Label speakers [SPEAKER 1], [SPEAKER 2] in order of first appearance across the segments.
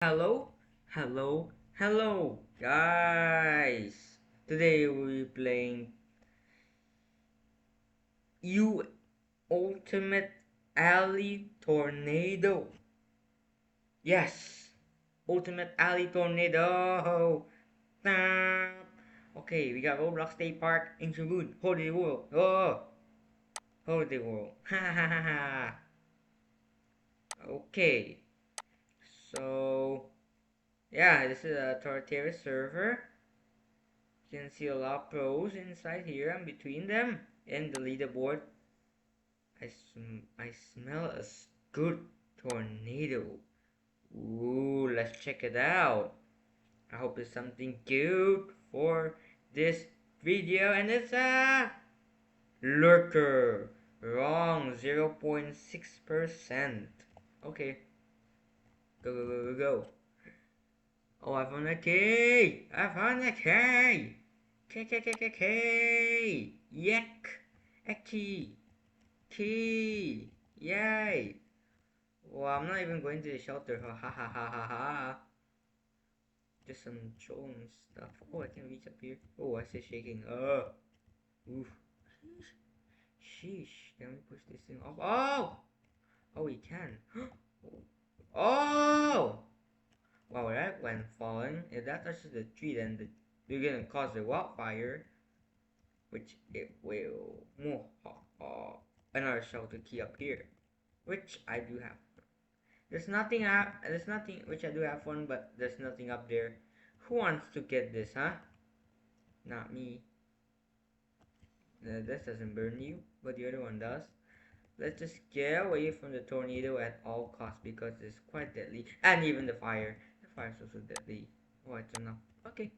[SPEAKER 1] Hello, hello, guys. Today we're playing U Ultimate Alley Tornado. Yes, Ultimate Alley Tornado. Nah. Okay, we got Roblox State Park, Ancient Moon, Holiday World. Oh, Holiday World. Ha ha ha ha. Okay, so yeah, this is a Torterra server. You can see a lot of pros inside here and between them. And the leaderboard, I smell a good tornado. Ooh, let's check it out. I hope it's something good for this video. And it's a lurker. Wrong, 0.6%. Okay, go, go, go, go, go. Oh, I found a key! I found a key! K! Yak! A key! Key! Yay! Well, I'm not even going to the shelter. Ha ha ha ha ha! Just some trolling stuff. Oh, I can reach up here. Oh, I see shaking. Oof. Sheesh. Can we push this thing off? Oh! Oh, we can. Oh! Wow, that when falling, if that touches the tree, then you're gonna cause a wildfire, which it will. Another shelter key up here, which I do have. There's nothing which I do have fun, but there's nothing up there. Who wants to get this, huh? Not me. This doesn't burn you, but the other one does. Let's just get away from the tornado at all costs because it's quite deadly, and even the fire. The fire is also deadly. Oh, it's enough. Okay.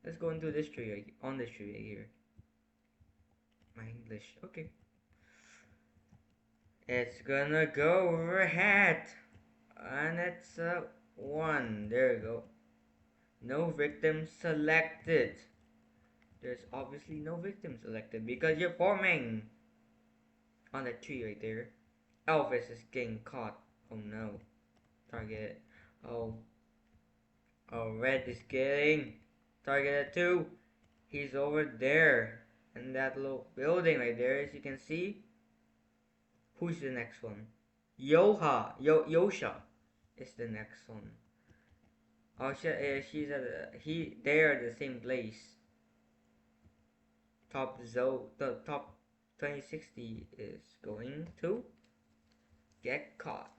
[SPEAKER 1] Let's go into this tree on this tree right here. My English. Okay. It's gonna go overhead. And it's a 1. There you go. No victim selected. There's obviously no victim selected because you're forming on that tree right there. Elvis is getting caught. Oh no. Target. Oh. Oh, red is getting targeted too. He's over there in that little building right there, as you can see. Who's the next one? Yosha is the next one. Oh, she's at they are the same place. The top 2060 is going to get caught.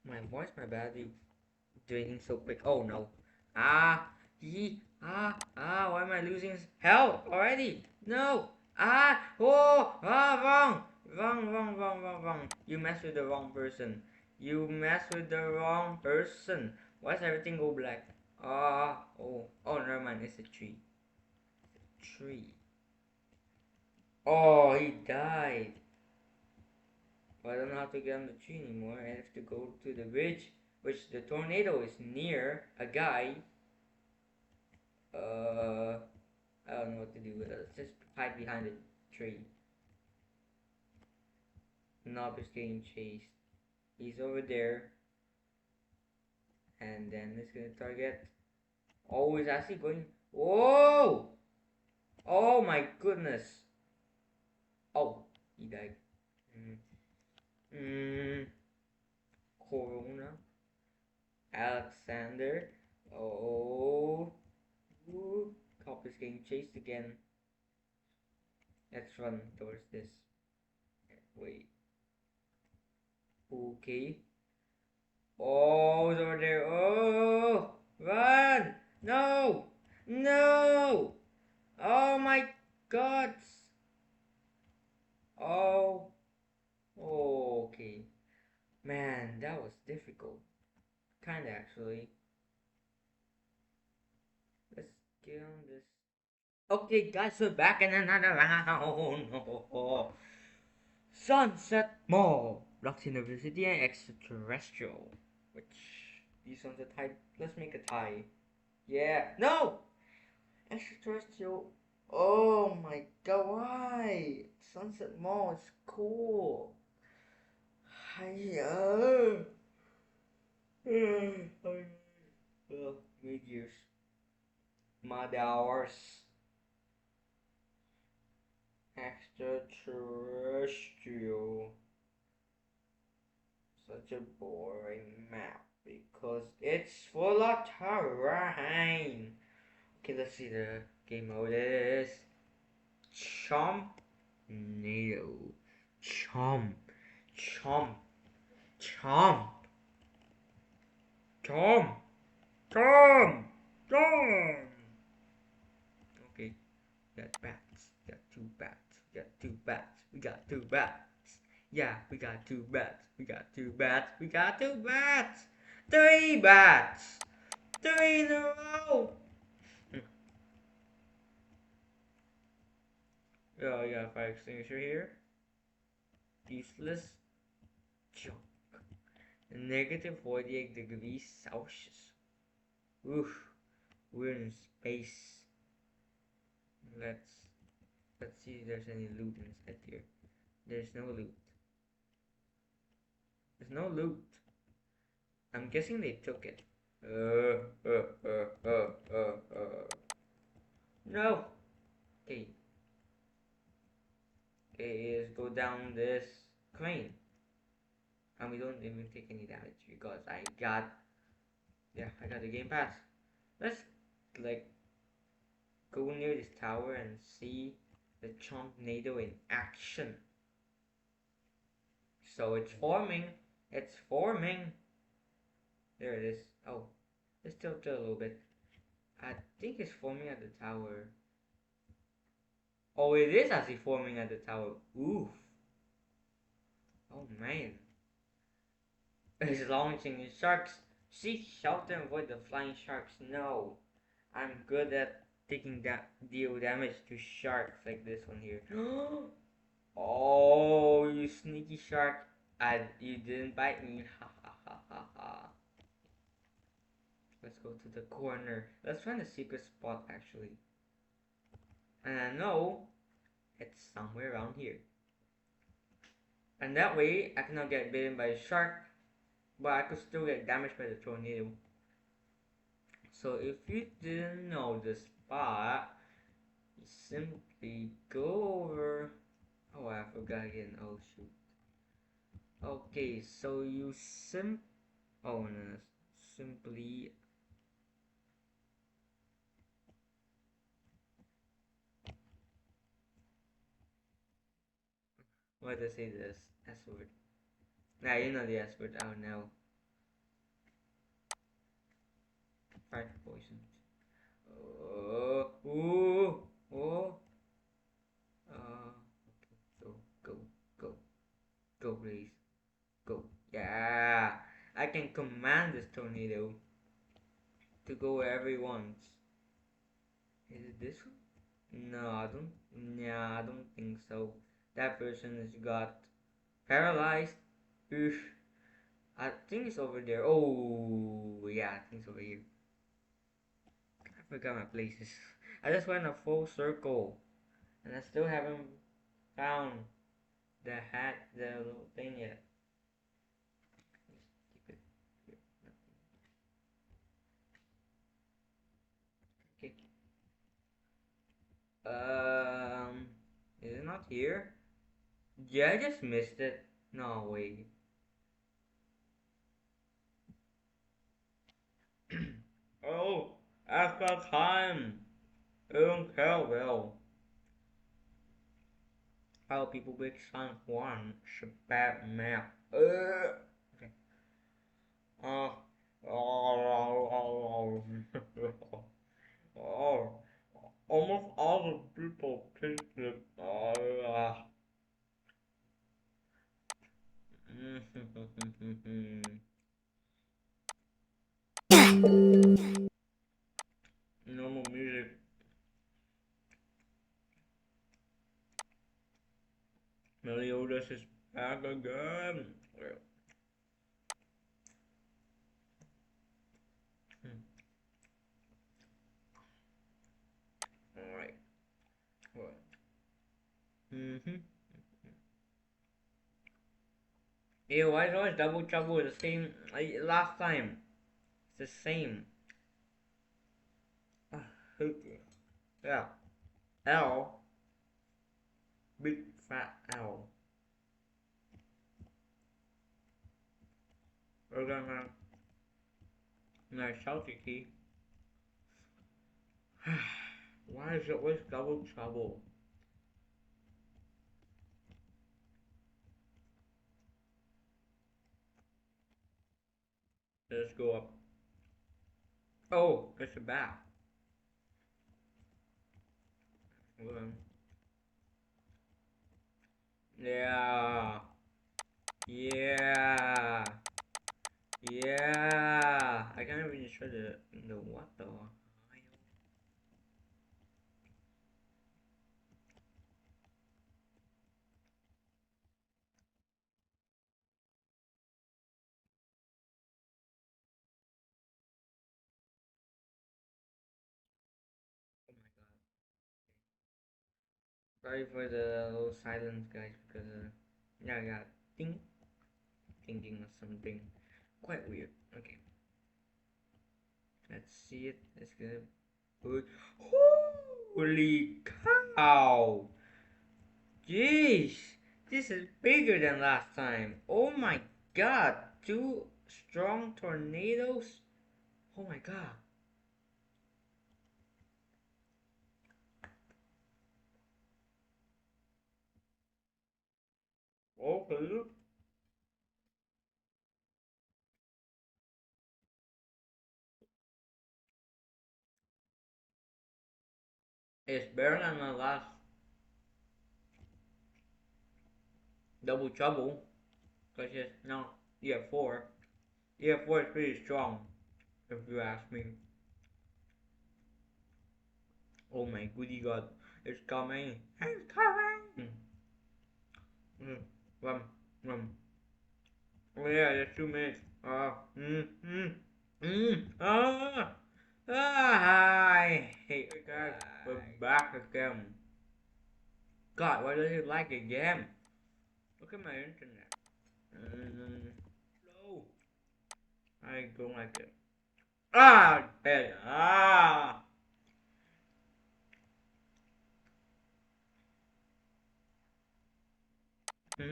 [SPEAKER 1] My battery draining so quick. Oh no. Why am I losing health already? No. Wrong. You mess with the wrong person. You mess with the wrong person. Why does everything go black? Never mind. It's a tree. Tree. Oh, he died. Well, I don't know how to get on the tree anymore. I have to go to the bridge, which the tornado is near a guy. I don't know what to do with it. Let's just hide behind the tree. Knob is getting chased. He's over there. And then it's gonna target. Oh, he's actually going. Whoa! Oh my goodness. Oh, he died. Corona. Alexander. Oh. Ooh. Cop is getting chased again. Let's run towards this. Wait. Okay. Oh, it's over there. Oh, run! No! No! Oh my God! Oh. Oh, okay. Man, that was difficult. Kinda actually. Let's get on this. Okay, guys, we're back in another round. Sunset Mall, Rock University, and Extraterrestrial. Which these ones are tied. Let's make a tie. Yeah. No! Extraterrestrial. Oh my god, why? Sunset Mall is cool. Hiya. Gamemodes. Extraterrestrial. Such a boring map because it's full of terrain. Okay, let's see the game mode is Chomp Nado. Chomp. Chomp. Chomp. Chomp. Chomp. Chomp. Okay, got bats. Got two bats. Got two bats. We got two bats. Yeah, we got two bats. We got two bats. We got two bats. Three bats. Three in a row. Oh, we got a fire extinguisher here. Useless junk. Negative 48 degrees Celsius. Oof. We're in space. Let's see if there's any loot inside here. There's no loot. There's no loot. I'm guessing they took it. No. Okay. Okay, let's go down this crane. And we don't even take any damage because I got the game pass. Let's like go near this tower and see the tornado in action. So it's forming. It's forming. There it is. Oh, it's tilted a little bit. I think it's forming at the tower. Oh, it is actually forming at the tower. Oof. Oh man. It's launching sharks. Seek shelter and avoid the flying sharks. No. I'm good at taking that deal damage to sharks like this one here. Oh, you sneaky shark. You didn't bite me. Ha ha ha ha ha. Let's go to the corner. Let's find a secret spot actually. And I know it's somewhere around here. And that way I cannot get bitten by a shark, but I could still get damaged by the tornado. So if you didn't know the spot, you simply go over. Oh, I forgot again. Oh shoot. Okay, so you oh no, simply what does say this S word? Nah, you know the S word. Oh no. Fire poison. Oh, ooh, oh. Okay, go, go, go, please, go. Yeah, I can command this tornado to go wherever he wants. Is it this one? No, I don't. Yeah, I don't think so. That person has got paralyzed. Oof. I think it's over there. Oh, yeah, I think it's over here. I forgot my places. I just went a full circle, and I still haven't found the little thing yet. Keep it here. Okay. Is it not here? Yeah, I just missed it. No way. Oh, I've got time. I don't care well. How people make San Juan bad map. Okay. Uh, oh, oh, almost all the people picked it. Normal music. Meliodas is back again. Alright. What? Mm-hmm. Ew, why is always double trouble the same last time? It's the same. Okay. Yeah. L. Big fat L. We're gonna nice salty key. Why is it always double trouble? Let's go up. Oh, it's a bat. Um, yeah. Yeah. Yeah. I can't even show the what the. Oh my god. Sorry for the little silence, guys, because yeah, I got thinking of something quite weird. Okay, let's see it. Let's get it. Holy cow! Jeez, this is bigger than last time. Oh my god, two strong tornadoes. Oh my god. Okay, look. It's better than the last double trouble. Cause it's no, year four. Year four is pretty strong, if you ask me. Oh my goody god, it's coming. It's coming. Mm, rum, rum. Oh yeah, there's 2 minutes. Ah, I hate it, guys. We're back again. God, why does it like again? Look at my internet. Slow. I don't like it. Ah, dead. Ah. I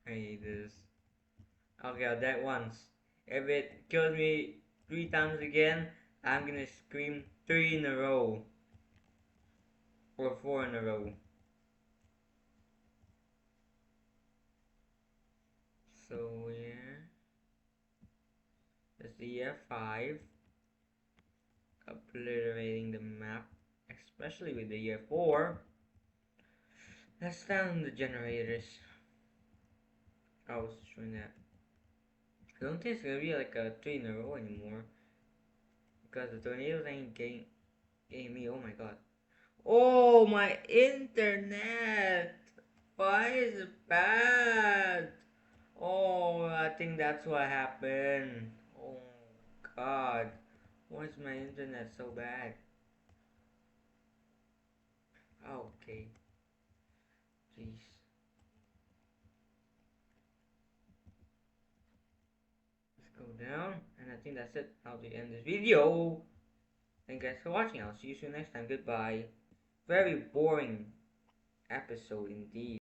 [SPEAKER 1] hate this. Okay, that once. If it kills me 3 times again, I'm gonna scream 3 in a row. Or 4 in a row. So yeah. That's the year 5. Obliterating the map. Especially with the year 4. Let's down the generators. I was showing that. I don't think it's gonna be like a 3 in a row anymore. Because the tornadoes ain't getting me. Oh my god. Oh, my internet! Why is it bad? Oh, I think that's what happened. Oh god. Why is my internet so bad? Okay. Jeez. Let's go down. And I think that's it. How to end this video. Thank you guys for watching. I'll see you soon next time. Goodbye. Very boring episode indeed.